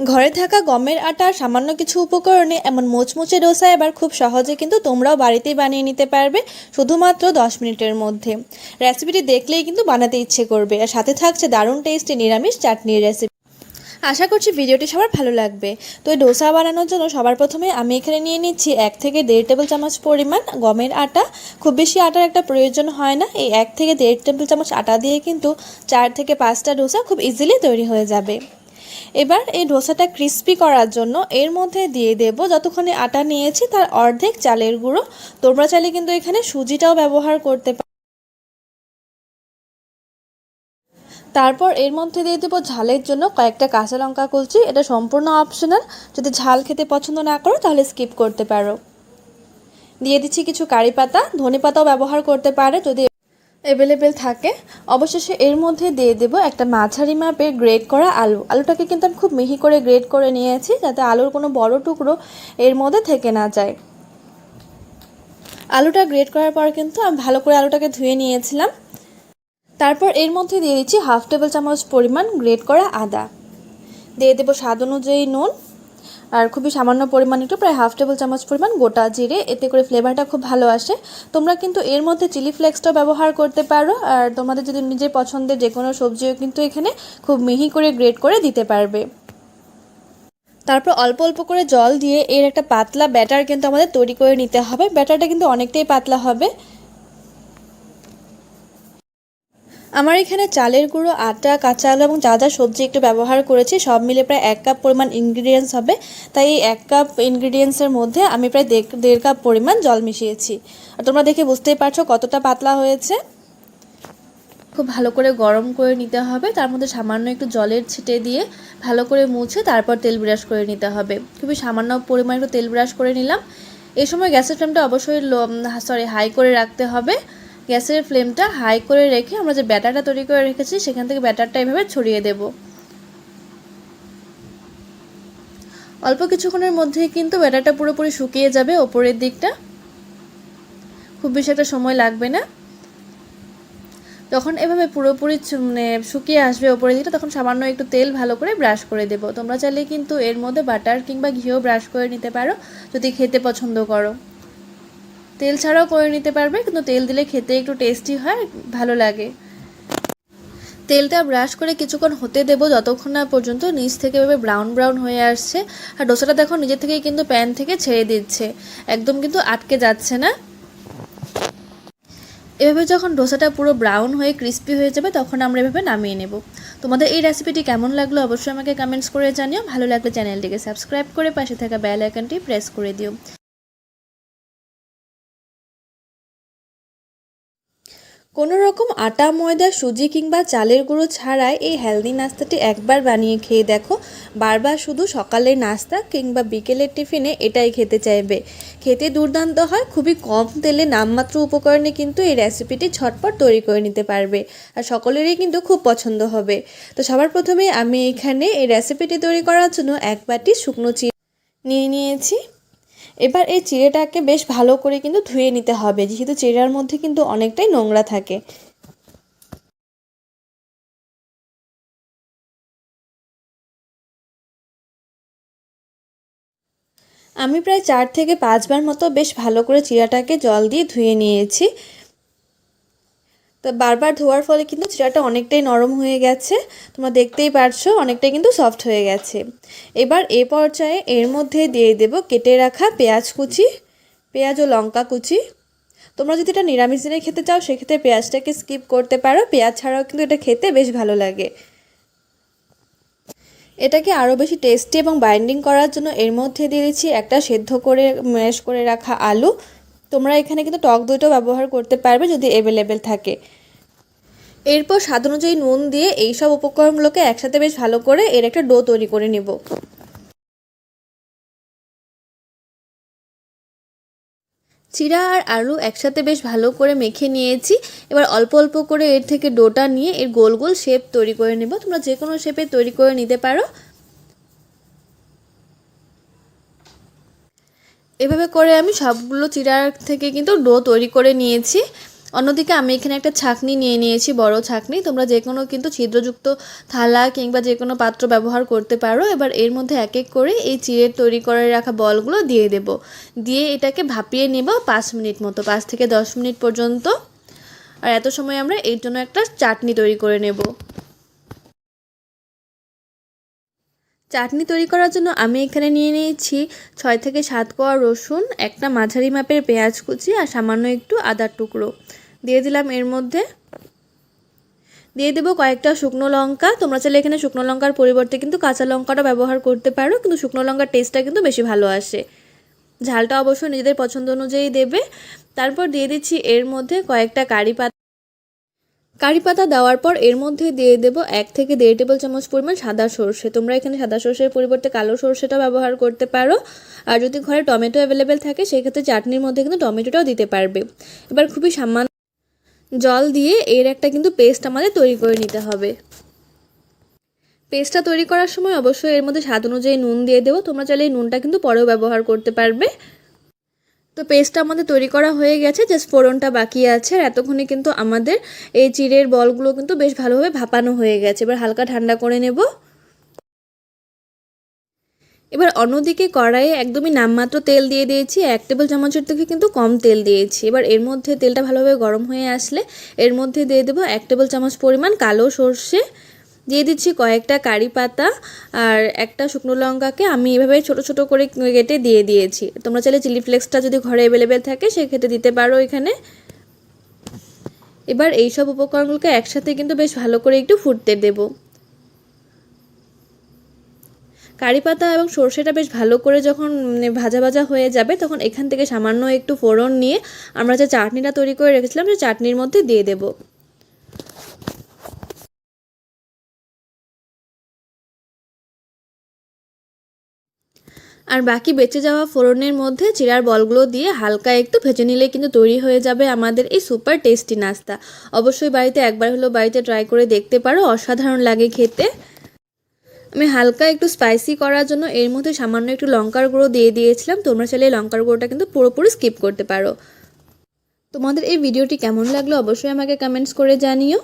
ঘরে থাকা গমের আটা আর সামান্য কিছু উপকরণে এমন মোচমুচে ডোসা এবার খুব সহজে কিন্তু তোমরাও বাড়িতেই বানিয়ে নিতে পারবে শুধুমাত্র 10 মিনিটের মধ্যে। রেসিপিটি দেখলেই কিন্তু বানাতে ইচ্ছে করবে। আর সাথে থাকছে দারুণ টেস্টি নিরামিষ চাটনির রেসিপি। আশা করছি ভিডিওটি সবার ভালো লাগবে। তো এই ডোসা বানানোর জন্য সবার প্রথমে আমি এখানে নিয়ে নিচ্ছি 1 থেকে 1.5 টেবিল চামচ পরিমাণ গমের আটা। খুব বেশি আটার একটা প্রয়োজন হয় না। এই 1 থেকে 1.5 টেবিল চামচ আটা দিয়ে কিন্তু 4 থেকে 5টা ডোসা খুব ইজিলি তৈরি হয়ে যাবে। এবার এই ডোসাটা ক্রিস্পি করার জন্য এর মধ্যে দিয়ে দেব যতক্ষণে আটা নিয়েছি তার অর্ধেক চালের গুঁড়ো। তোমরা চাইলে কিন্তু এখানে সুজিটাও ব্যবহার করতে পারো। তারপর এর মধ্যে দিয়ে দেবো ঝালের জন্য কয়েকটা কাঁচা লঙ্কা কুচি। এটা সম্পূর্ণ অপশনাল, যদি ঝাল খেতে পছন্দ না করো তাহলে স্কিপ করতে পারো। দিয়ে দিচ্ছি কিছু কারি পাতা, ধনে পাতাও ব্যবহার করতে পারে যদি অ্যাভেলেবেল থাকে। অবশেষে এর মধ্যে দিয়ে দেব একটা মাঝারি মাপের গ্রেট করা আলু। আলুটাকে কিন্তু আমি খুব মিহি করে গ্রেট করে নিয়েছি যাতে আলুর কোনো বড় টুকরো এর মধ্যে থেকে না যায়। আলুটা গ্রেট করার পর কিন্তু আমি ভালো করে আলুটাকে ধুয়ে নিয়েছিলাম। তারপর এর মধ্যে দিয়ে দিচ্ছি 1/2 টেবিল চামচ পরিমাণ গ্রেট করা আদা। দিয়ে দেবো স্বাদ অনুযায়ী নুন, আর খুবই সামান্য পরিমাণ একটু প্রায় 1/2 টেবিল চামচ পরিমাণ গোটা জিরে। এতে করে ফ্লেভারটা খুব ভালো আসে। তোমরা কিন্তু এর মধ্যে চিলি ফ্লেক্সটাও ব্যবহার করতে পারো। আর তোমাদের যদি নিজের পছন্দের যে কোনো সবজিও কিন্তু এখানে খুব মিহি করে গ্রেট করে দিতে পারবে। তারপর অল্প অল্প করে জল দিয়ে এর একটা পাতলা ব্যাটার কিন্তু আমাদের তৈরি করে নিতে হবে। ব্যাটারটা কিন্তু অনেকটাই পাতলা হবে। আমার এখানে চালের গুঁড়ো, আটা, কাঁচা আলু এবং যা যা সবজি একটু ব্যবহার করেছি সব মিলে প্রায় 1 কাপ পরিমাণ ইনগ্রিডিয়েন্টস হবে। তাই এই 1 কাপ ইনগ্রিডিয়েন্টসের মধ্যে আমি প্রায় 1.5 কাপ পরিমাণ জল মিশিয়েছি। আর তোমরা দেখে বুঝতেই পারছো কতটা পাতলা হয়েছে। খুব ভালো করে গরম করে নিতে হবে। তার মধ্যে সামান্য একটু জলের ছিটে দিয়ে ভালো করে মুছে তারপর তেল ব্রাশ করে নিতে হবে। খুবই সামান্য পরিমাণ একটু তেল ব্রাশ করে নিলাম। এই সময় গ্যাসের ফ্লেমটা অবশ্যই হাই করে রাখতে হবে। গ্যাসের ফ্লেমটা হাই করে রেখে আমরা যে ব্যাটারটা তৈরি করে রেখেছি সেখান থেকে ব্যাটারটা এভাবে ছড়িয়ে দেব। অল্প কিছুক্ষণের মধ্যেই কিন্তু ব্যাটারটা পুরোপুরি শুকিয়ে যাবে ওপরের দিকটা। খুব বেশি একটা সময় লাগবে না। যখন এভাবে পুরোপুরি শুকিয়ে আসবে ওপরের দিকটা তখন সামান্য একটু তেল ভালো করে ব্রাশ করে দেব। তোমরা চাইলে কিন্তু এর মধ্যে বাটার কিংবা ঘিও ব্রাশ করে নিতে পারো যদি খেতে পছন্দ করো। তেল ছাড়াও করে নিতে পারবে, কিন্তু তেল দিলে খেতে একটু টেস্টি হয়, ভালো লাগে। তেলটা ব্রাশ করে কিছুক্ষণ হতে দেবো যতক্ষণ না পর্যন্ত নিচ থেকে এভাবে ব্রাউন ব্রাউন হয়ে আসছে। আর ডোসাটা দেখো নিজে থেকেই কিন্তু প্যান থেকে ছেড়ে দিচ্ছে, একদম কিন্তু আটকে যাচ্ছে না। এভাবে যখন ডোসাটা পুরো ব্রাউন হয়ে ক্রিস্পি হয়ে যাবে তখন আমরা এভাবে নামিয়ে নেব। তোমাদের এই রেসিপিটি কেমন লাগলো অবশ্যই আমাকে কমেন্টস করে জানিও। ভালো লাগলে চ্যানেলটিকে সাবস্ক্রাইব করে পাশে থাকা বেল আইকনটি প্রেস করে দিও। কোনো রকম আটা, ময়দা, সুজি কিংবা চালের গুঁড়ো ছাড়াই এই হেলদি নাস্তাটি একবার বানিয়ে খেয়ে দেখো। বারবার শুধু সকালের নাস্তা কিংবা বিকেলের টিফিনে এটাই খেতে চাইবে। খেতে দুর্দান্ত হয়। খুবই কম তেলে নামমাত্র উপকরণে কিন্তু এই রেসিপিটি ঝটপট তৈরি করে নিতে পারবে। আর সকলেরই কিন্তু খুব পছন্দ হবে। তো সবার প্রথমে আমি এখানে এই রেসিপিটি তৈরি করার জন্য 1 বাটি শুকনো চিড়ে নিয়ে নিয়েছি। এবার এই চিড়েটাকে বেশ ভালো করে কিন্তু ধুয়ে নিতে হবে, যেহেতু চিড়ের মধ্যে কিন্তু অনেকটাই নোংরা থাকে। আমি প্রায় 4 থেকে 5 বার মতো বেশ ভালো করে চিড়াটাকে জল দিয়ে ধুয়ে নিয়েছি। তো বারবার ধোয়ার ফলে কিন্তু চিড়াটা অনেকটাই নরম হয়ে গেছে। তোমরা দেখতেই পারছো অনেকটাই কিন্তু সফট হয়ে গেছে। এবার এ পর্যায়ে এর মধ্যে দিয়ে দেব কেটে রাখা পেঁয়াজ কুচি, পেঁয়াজ ও লঙ্কা কুচি। তোমরা যদি এটা নিরামিষ দিনে খেতে চাও সেক্ষেত্রে পেঁয়াজটাকে স্কিপ করতে পারো। পেঁয়াজ ছাড়াও কিন্তু এটা খেতে বেশ ভালো লাগে। এটাকে আরও বেশি টেস্টি এবং বাইন্ডিং করার জন্য এর মধ্যে দিয়ে দিচ্ছি একটা সেদ্ধ করে ম্যাশ করে রাখা আলু। তোমরা এখানে কিন্তু টক দইটাও ব্যবহার করতে পারবে যদি অ্যাভেলেবেল থাকে। এরপর স্বাদ অনুযায়ী নুন দিয়ে এই সব উপকরণগুলোকে একসাথে বেশ ভালো করে এর একটা ডো তৈরি করে নেব। চিড়া আর আলু একসাথে বেশ ভালো করে মেখে নিয়েছি। এবার অল্প অল্প করে এর থেকে ডোটা নিয়ে এর গোল গোল শেপ তৈরি করে নেব। তোমরা যে কোনো শেপে তৈরি করে নিতে পারো। এভাবে করে আমি সবগুলো চিড়ার থেকে কিন্তু ডো তৈরি করে নিয়েছি। অন্যদিকে আমি এখানে একটা ছাঁকনি নিয়ে নিয়েছি, বড় ছাঁকনি। তোমরা যে কোনো কিন্তু ছিদ্রযুক্ত থালা কিংবা যে কোনো পাত্র ব্যবহার করতে পারো। এবার এর মধ্যে এক এক করে এই চিড়ের তৈরি করে রাখা বলগুলো দিয়ে দেব। দিয়ে এটাকে ভাপিয়ে নেব 5 মিনিট মতো, 5 থেকে 10 মিনিট পর্যন্ত। আর এত সময় আমরা এর জন্য একটা চাটনি তৈরি করে নেব। চাটনি তৈরি করার জন্য আমি এখানে নিয়ে নিয়েছি 6 থেকে 7 কোয়া রসুন, একটা মাঝারি মাপের পেঁয়াজ কুচি আর সামান্য একটু আদার টুকরো দিয়ে দিলাম। এর মধ্যে দিয়ে দেবো কয়েকটা শুকনো লঙ্কা। তোমরা চাইলে এখানে শুকনো লঙ্কার পরিবর্তে কিন্তু কাঁচা লঙ্কাটা ব্যবহার করতে পারো, কিন্তু শুকনো লঙ্কার টেস্টটা কিন্তু বেশি ভালো আসে। ঝালটা অবশ্যই নিজেদের পছন্দ অনুযায়ী দেবে। তারপর দিয়ে দিচ্ছি এর মধ্যে কয়েকটা কারি পাতা দেওয়ার পর এর মধ্যে দিয়ে দেব 1 থেকে 1.5 টেবিল চামচ পরিমাণ সাদা সর্ষে। তোমরা এখানে সাদা সর্ষের পরিবর্তে কালো সর্ষেটা ব্যবহার করতে পারো। আর যদি ঘরে টমেটো অ্যাভেলেবেল থাকে সেক্ষেত্রে চাটনির মধ্যে কিন্তু টমেটোটাও দিতে পারবে। এবার খুবই সামান্য জল দিয়ে এর একটা কিন্তু পেস্ট আমাদের তৈরি করে নিতে হবে। পেস্টটা তৈরি করার সময় অবশ্যই এর মধ্যে স্বাদ অনুযায়ী নুন দিয়ে দেবো। তোমরা চাইলে এই নুনটা কিন্তু পরেও ব্যবহার করতে পারবে। তো পেস্টটা আমাদের তৈরি করা হয়ে গেছে, জাস্ট ফোড়নটা বাকি আছে। আর এতক্ষণে কিন্তু আমাদের এই চিড়ের বলগুলো কিন্তু বেশ ভালোভাবে ভাপানো হয়ে গেছে। এবার হালকা ঠান্ডা করে নেব। এবার অন্যদিকে কড়াইয়ে একদমই নামমাত্র তেল দিয়ে দিয়েছি, 1 টেবিল চামচের থেকে কিন্তু কম তেল দিয়েছি। এবার এর মধ্যে তেলটা ভালোভাবে গরম হয়ে আসলে এর মধ্যে দিয়ে দেবো 1 টেবিল চামচ পরিমাণ কালো সর্ষে, দিয়ে দিচ্ছি কয়েকটা কারি পাতা আর একটা শুকনো লঙ্কাকে আমি এভাবে ছোট ছোট করে কেটে দিয়ে দিয়েছি। তোমরা চাইলে চিলি ফ্লেক্সটা যদি ঘরে অ্যাভেলেবেল থাকে সেক্ষেত্রে দিতে পারো এখানে। এবার এই সব উপকরণগুলোকে একসাথে কিন্তু বেশ ভালো করে একটু ফুটতে দেব। কারি পাতা এবং সর্ষেটা বেশ ভালো করে যখন ভাজা ভাজা হয়ে যাবে তখন এখান থেকে সামান্য একটু ফোড়ন নিয়ে আমরা যে চাটনিটা তৈরি করে রেখেছিলাম সেই চাটনির মধ্যে দিয়ে দেব। আর বাকি বেঁচে যাওয়া ফোড়নের মধ্যে চিড়ার বলগুলো দিয়ে হালকা একটু ভেজে নিলে কিন্তু তৈরি হয়ে যাবে আমাদের এই সুপার টেস্টি নাস্তা। অবশ্যই বাড়িতে একবার হলেও বাড়িতে ট্রাই করে দেখতে পারো, অসাধারণ লাগে খেতে। আমি হালকা একটু স্পাইসি করার জন্য এর মধ্যে সামান্য একটু লঙ্কার গুঁড়ো দিয়ে দিয়েছিলাম। তোমরা চাইলে লঙ্কার গুঁড়োটা কিন্তু পুরোপুরি স্কিপ করতে পারো। তোমাদের এই ভিডিওটি কেমন লাগলো অবশ্যই আমাকে কমেন্টস করে জানিও।